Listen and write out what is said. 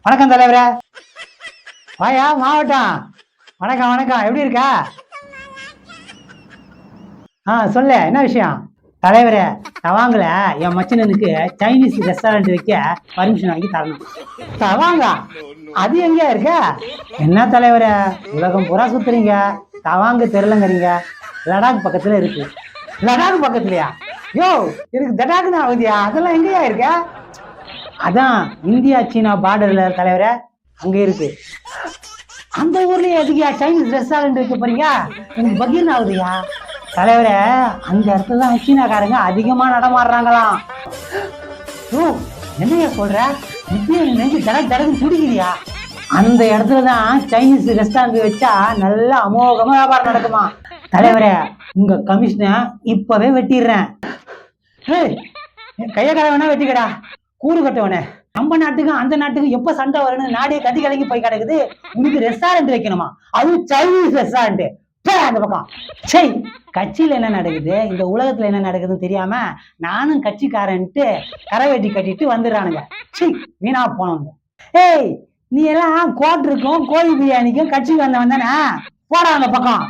வணக்கம் தலைவரே. வாயா மாவட்டம். வணக்கம் வணக்கம், எப்படி இருக்கா? சொல்லு, என்ன விஷயம்? தலைவரே, தவாங்கல என் மச்சனனுக்கு சைனீஸ் ரெஸ்டாரண்ட் வைக்க பர்மிஷன் வாங்கி தரணும். தவாங்கா? அது எங்க இருக்க? என்ன தலைவரே, உலகம் பூரா சுத்துறீங்க, தவாங்க தெரியலங்கிறீங்க. லடாக் பக்கத்துல இருக்கு. லடாக் பக்கத்துலயா? யோ, எனக்கு தடாக் தான் ஆகுதியா, அதெல்லாம் எங்கயா இருக்க? அதான் இந்தியா சீனா பார்டர்ல தலைவரே, அங்க இருக்கு. அந்த ஊர்லயே எதுக்கியா சைனீஸ் ரெஸ்டாரண்ட் வைக்க போறீங்க? எனக்கு பகீர்னு ஆகுதுயா. தலைவரே, அந்த இடத்துல தான் சீனாக்காரங்க அதிகமா நடமாடுறாங்களாம். ஓ, என்னையா சொல்ற? இப்பயே நெஞ்சு தடக்கு தடக்கு துடிக்கிறியா? அந்த இடத்துல தான் சைனீஸ் ரெஸ்டாரண்ட் வச்சா நல்லா அமோகமா வியாபாரம் நடக்குமா. தலைவரே, உங்க கமிஷனை இப்பவே வெட்டிடுறேன். கைய கடை வேணா வெட்டிக்கடா, கூறு கட்டவனே. நம்ம நாட்டுக்கும் அந்த நாட்டுக்கும் எப்ப சண்டை வரணும், நாடே கதி கலங்கி போய் கிடக்குது. உனக்கு ரெஸ்டாரண்ட் வைக்கணுமா? அதுவும் சைனீஸ் ரெஸ்டாரண்ட். அந்த பக்கம் சை, கட்சியில என்ன நடக்குது, இந்த உலகத்துல என்ன நடக்குதுன்னு தெரியாம நானும் கட்சிக்காரன்ட்டு கரை வெட்டி கட்டிட்டு வந்துடுறானுங்க. சை, வீணா போனவங்க. ஏய், நீ எல்லாம் கோட்டருக்கும் கோழி பிரியாணிக்கும் கட்சிக்கு வந்தவன் தானே? போடா அந்த பக்கம்.